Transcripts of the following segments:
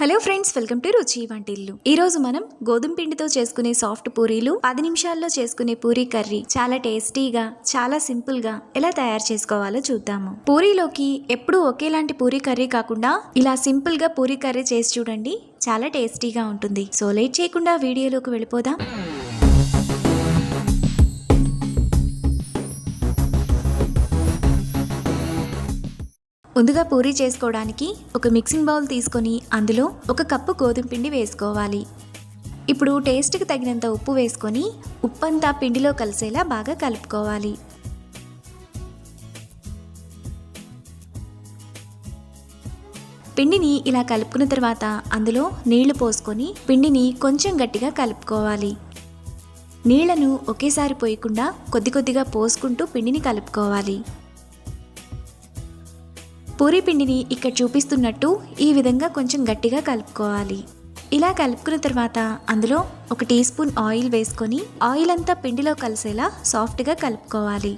Hello friends, welcome to రుచి వంటిల్లు. ఈ రోజు మనం గోధుమ పిండితో చేసుకునే సాఫ్ట్ పూరీలు, 10 నిమిషాల్లో చేసుకునే పూరీ కర్రీ చాలా టేస్టీగా, చాలా సింపుల్ గా ఎలా తయారు చేసుకోవాలో చూద్దాము. పూరీలోకి ఎప్పుడూ ఒకేలాంటి పూరీ కర్రీ కాకుండా ఇలా సింపుల్ గా పూరీ కర్రీ చేసి చూడండి, చాలా టేస్టీగా ఉంటుంది. సో లేట్ చేయకుండా వీడియోలోకి వెళ్ళిపోదాం. ముందుగా పూరీ చేసుకోవడానికి ఒక మిక్సింగ్ బౌల్ తీసుకొని అందులో 1 కప్పు గోధుమ పిండి వేసుకోవాలి. ఇప్పుడు టేస్ట్కి తగినంత ఉప్పు వేసుకొని ఉప్పంతా పిండిలో కలిసేలా బాగా కలుపుకోవాలి. పిండిని ఇలా కలుపుకున్న తర్వాత అందులో నీళ్లు పోసుకొని పిండిని కొంచెం గట్టిగా కలుపుకోవాలి. నీళ్లను ఒకేసారి పోయకుండా కొద్ది కొద్దిగా పోసుకుంటూ పిండిని కలుపుకోవాలి. పూరీ పిండిని ఇక్కడ చూపిస్తున్నట్టు ఈ విధంగా కొంచెం గట్టిగా కలుపుకోవాలి. ఇలా కలుపుకున్న తర్వాత అందులో 1 టీ స్పూన్ ఆయిల్ వేసుకొని ఆయిల్ అంతా పిండిలో కలిసేలా సాఫ్ట్గా కలుపుకోవాలి.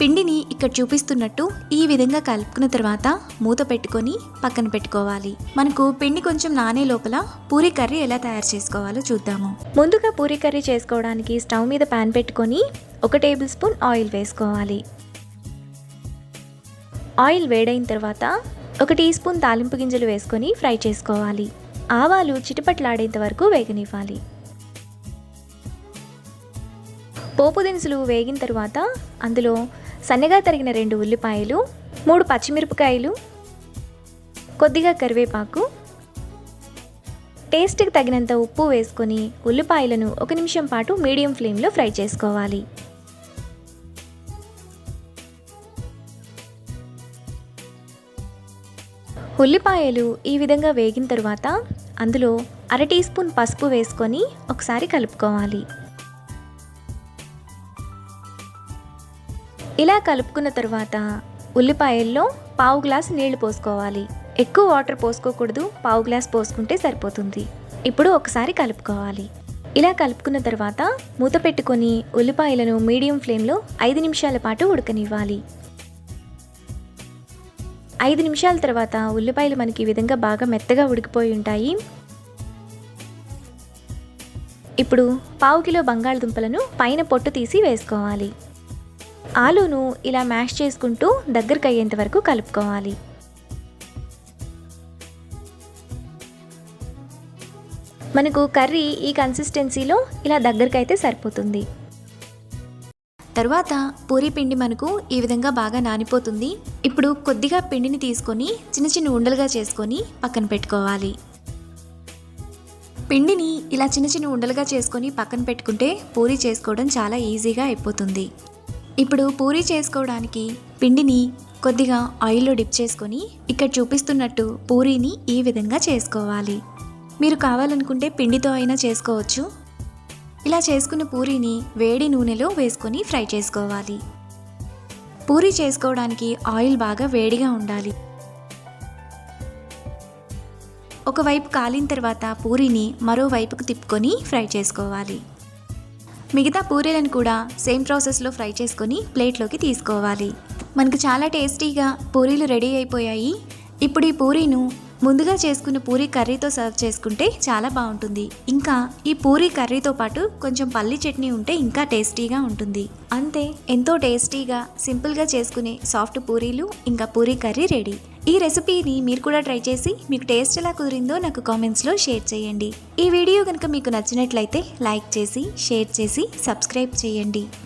పిండిని ఇక్కడ చూపిస్తున్నట్టు ఈ విధంగా కలుపుకున్న తర్వాత మూత పెట్టుకొని పక్కన పెట్టుకోవాలి. మనకు పిండి కొంచెం నానే లోపల పూరీ కర్రీ ఎలా తయారు చేసుకోవాలో చూద్దాము. ముందుగా పూరీ కర్రీ చేసుకోవడానికి స్టవ్ మీద పాన్ పెట్టుకొని 1 టేబుల్ స్పూన్ ఆయిల్ వేసుకోవాలి. ఆయిల్ వేడైన తర్వాత 1 టీ స్పూన్ తాలింపు గింజలు వేసుకొని ఫ్రై చేసుకోవాలి. ఆవాలు చిటపట్లాడేంత వరకు వేగనివ్వాలి. పోపు దినుసులు వేగిన తర్వాత అందులో సన్నగా తరిగిన 2 ఉల్లిపాయలు, 3 పచ్చిమిరపకాయలు, కొద్దిగా కరివేపాకు, టేస్ట్కి తగినంత ఉప్పు వేసుకొని ఉల్లిపాయలను 1 నిమిషం పాటు మీడియం ఫ్లేమ్లో ఫ్రై చేసుకోవాలి. ఉల్లిపాయలు ఈ విధంగా వేగిన తర్వాత అందులో 1/2 టీ స్పూన్ పసుపు వేసుకొని ఒకసారి కలుపుకోవాలి. ఇలా కలుపుకున్న తర్వాత ఉల్లిపాయల్లో 1/2 గ్లాసు నీళ్లు పోసుకోవాలి. ఎక్కువ వాటర్ పోసుకోకూడదు, 1/2 గ్లాస్ పోసుకుంటే సరిపోతుంది. ఇప్పుడు ఒకసారి కలుపుకోవాలి. ఇలా కలుపుకున్న తర్వాత మూత పెట్టుకొని ఉల్లిపాయలను మీడియం ఫ్లేమ్లో 5 నిమిషాల పాటు ఉడకనివ్వాలి. 5 నిమిషాల తర్వాత ఉల్లిపాయలు మనకి ఈ విధంగా బాగా మెత్తగా ఉడికిపోయి ఉంటాయి. ఇప్పుడు 1/2 కిలో బంగాళదుంపలను పైన పొట్టు తీసి వేసుకోవాలి. ఆలూను ఇలా మ్యాష్ చేసుకుంటూ దగ్గరకు అయ్యేంత వరకు కలుపుకోవాలి. మనకు కర్రీ ఈ కన్సిస్టెన్సీలో ఇలా దగ్గరకు అయితే సరిపోతుంది. తర్వాత పూరీ పిండి మనకు ఈ విధంగా బాగా నానిపోతుంది. ఇప్పుడు కొద్దిగా పిండిని తీసుకొని చిన్న చిన్న ఉండలుగా చేసుకొని పక్కన పెట్టుకోవాలి. పిండిని ఇలా చిన్న చిన్న ఉండలుగా చేసుకొని పక్కన పెట్టుకుంటే పూరీ చేసుకోవడం చాలా ఈజీగా అయిపోతుంది. ఇప్పుడు పూరీ చేసుకోవడానికి పిండిని కొద్దిగా ఆయిల్లో డిప్ చేసుకొని ఇక్కడ చూపిస్తున్నట్టు పూరీని ఈ విధంగా చేసుకోవాలి. మీరు కావాలనుకుంటే పిండితో అయినా చేసుకోవచ్చు. ఇలా చేసుకున్న పూరీని వేడి నూనెలో వేసుకొని ఫ్రై చేసుకోవాలి. పూరీ చేసుకోవడానికి ఆయిల్ బాగా వేడిగా ఉండాలి. ఒకవైపు కాలిన తర్వాత పూరీని మరో వైపుకు తిప్పుకొని ఫ్రై చేసుకోవాలి. మిగతా పూరీలను కూడా సేమ్ ప్రాసెస్లో ఫ్రై చేసుకొని ప్లేట్లోకి తీసుకోవాలి. మనకు చాలా టేస్టీగా పూరీలు రెడీ అయిపోయాయి. ఇప్పుడు ఈ పూరీను ముందుగా చేసుకున్న పూరీ కర్రీతో సర్వ్ చేసుకుంటే చాలా బాగుంటుంది. ఇంకా ఈ పూరీ కర్రీతో పాటు కొంచెం పల్లి చట్నీ ఉంటే ఇంకా టేస్టీగా ఉంటుంది. అంతే, ఎంతో టేస్టీగా సింపుల్గా చేసుకునే సాఫ్ట్ పూరీలు ఇంకా పూరీ కర్రీ రెడీ. ఈ రెసిపీని మీరు కూడా ట్రై చేసి మీకు టేస్ట్ ఎలా కుదిరిందో నాకు కామెంట్స్లో షేర్ చేయండి. ఈ వీడియో కనుక మీకు నచ్చినట్లయితే లైక్ చేసి, షేర్ చేసి, సబ్స్క్రైబ్ చేయండి.